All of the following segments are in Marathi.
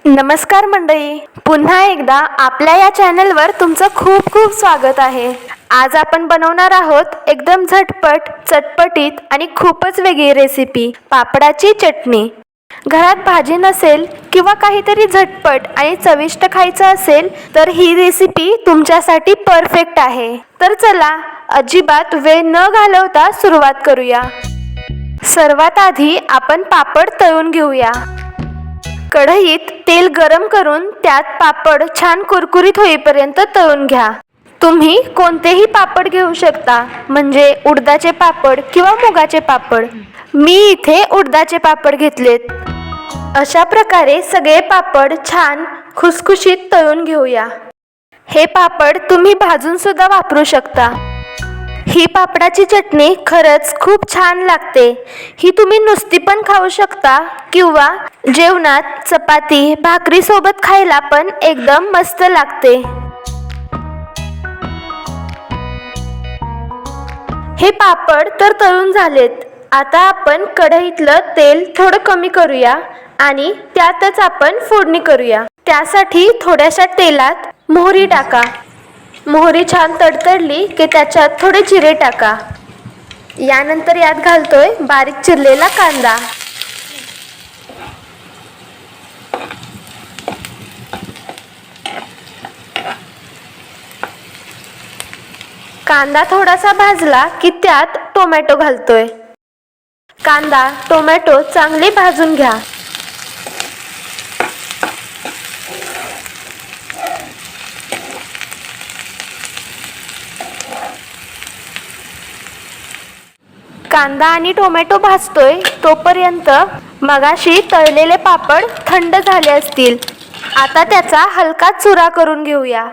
नमस्कार मंडळी, पुन्हा एकदा आपल्या या चॅनलवर तुमचं खूप खूप स्वागत आहे। आज आपण बनवणार आहोत एकदम झटपट, चटपटीत आणि खूपच वेगळी रेसिपी, पापडाची चटणी। घरात भाजी नसेल किंवा काहीतरी झटपट आणि चविष्ट खायचं असेल तर ही रेसिपी तुमच्यासाठी परफेक्ट आहे। तर चला अजिबात वेळ न घालवता सुरुवात करूया। सर्वात आधी आपण पापड तळून घेऊया। कढईत तेल गरम करून त्यात पापड छान कुरकुरीत होईपर्यंत तळून घ्या। तुम्ही कोणतेही पापड घेऊ शकता, म्हणजे उडदाचे पापड किंवा मुगाचे पापड। मी इथे उडदाचे पापड घेतलेत। अशा प्रकारे सगळे पापड छान खुसखुशीत तळून घेऊया। हे पापड तुम्ही भाजून सुद्धा वापरू शकता। ही पापडाची चटणी खरंच खूप छान लागते। ही तुम्ही नुसती पण खाऊ शकता किंवा जेवणात चपाती भाकरी सोबत खायला पण एकदम मस्त लागते। हे पापड तर तळून झालेत। आता आपण कढईतलं तेल थोडं कमी करूया आणि त्यातच आपण फोडणी करूया। त्यासाठी थोड्याशा तेलात मोहरी टाका। मोहरी छान तडतडली की त्याच्यात थोडे जिरे टाका। यानंतर यात घालतोय बारीक चिरलेला कांदा। कांदा थोडासा भाजला की त्यात टोमॅटो घालतोय। कांदा टोमॅटो चांगले भाजून घ्या। कांदा आणि टोमॅटो भाजतोय तोपर्यंत मगाशी तळलेले पापड थंड झाले असतील। आता त्याचा हलका चुरा करून घेऊया,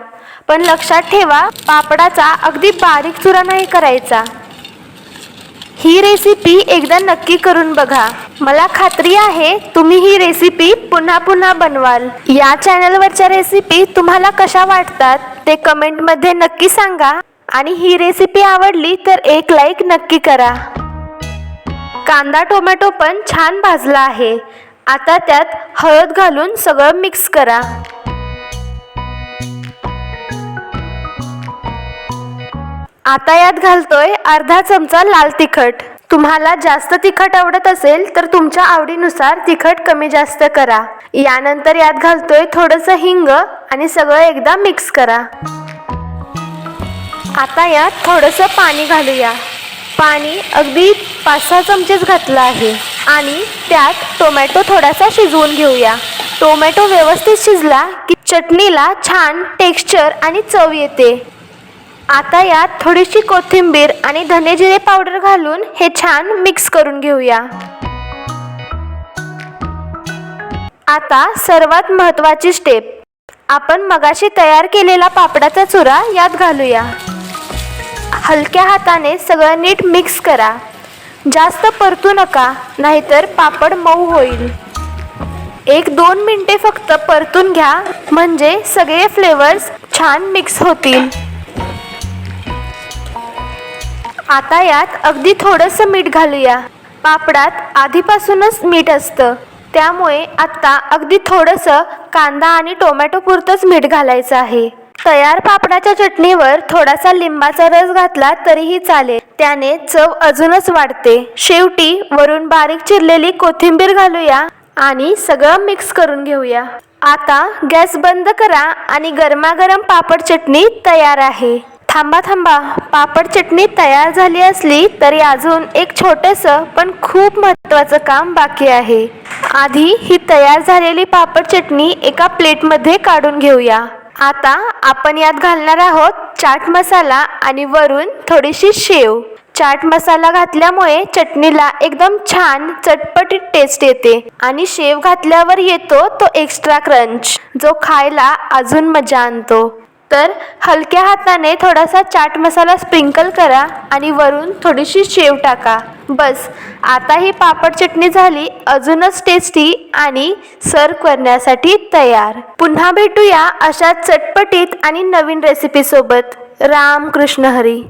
पण लक्षात ठेवा पापडाचा अगदी बारीक चुरा नाही करायचा। ही रेसिपी एकदा नक्की करून बघा, मला खात्री आहे तुम्ही ही रेसिपी पुन्हा पुन्हा बनवाल। या चॅनलवरच्या रेसिपी तुम्हाला कशा वाटतात ते कमेंटमध्ये नक्की सांगा आणि ही रेसिपी आवडली तर एक लाईक नक्की करा। कांदा टोमॅटो पण छान भाजला आहे। आता त्यात हळद घालून सगळं मिक्स करा। आता यात घालतोय अर्धा चमचा लाल तिखट। तुम्हाला जास्त तिखट आवडत असेल तर तुमच्या आवडीनुसार तिखट कमी जास्त करा। यानंतर यात घालतोय थोडंसं हिंग आणि सगळं एकदा मिक्स करा। आता यात थोडंसं पाणी घालूया। पाणी अगदी 5-6 चमचेच घातलं आहे आणि त्यात टोमॅटो थोडासा शिजवून घेऊया। टोमॅटो व्यवस्थित शिजला की चटणीला छान टेक्स्चर आणि चव येते। आता यात थोडीशी कोथिंबीर आणि धने जिरे पावडर घालून हे छान मिक्स करून घेऊया। आता सर्वात महत्त्वाची स्टेप, आपण मगाशी तयार केलेला पापडाचा चुरा यात घालूया। हलक्या हाताने सगळं नीट मिक्स करा। जास्त परतू नका, नाहीतर पापड मऊ होईल। 1-2 मिनिटे फक्त परतून घ्या, म्हणजे सगळे फ्लेवर्स छान मिक्स होतील। आता यात अगदी थोडंसं मीठ घालूया। पापडात आधीपासूनच मीठ असतं, त्यामुळे आता अगदी थोडंसं कांदा आणि टोमॅटो पुरतंच मीठ घालायचं आहे। तयार पापडाच्या चटणीवर थोडासा लिंबाचा रस घातला तरीही चालेल, त्याने चव अजूनच वाढते। शेवटी वरून बारीक चिरलेली कोथिंबीर घालूया आणि सगळं मिक्स करून घेऊया। आता गॅस बंद करा आणि गरमागरम पापड चटणी तयार आहे। थांबा, पापड चटणी तयार झाली असली तरी अजून एक छोटंसं पण खूप महत्त्वाचं काम बाकी आहे। आधी ही तयार झालेली पापड चटणी एका प्लेटमध्ये काढून घेऊया। आता आपण यात घालणार आहोत चाट मसाला आणि वरून थोडीशी शेव। चाट मसाला घातल्यामुळे चटणीला एकदम छान चटपटीत टेस्ट येते आणि शेव घातल्यावर येतो तो एक्स्ट्रा क्रंच, जो खायला अजून मजा आणतो। तर हलक्या हाताने थोडासा चाट मसाला स्प्रिंकल करा आणि वरून थोडीशी शेव टाका। बस, आता ही पापड चटणी झाली अजूनच टेस्टी आणि सर्व करण्यासाठी तयार। पुन्हा भेटूया अशा चटपटीत आणि नवीन रेसिपी सोबत। राम कृष्ण हरी।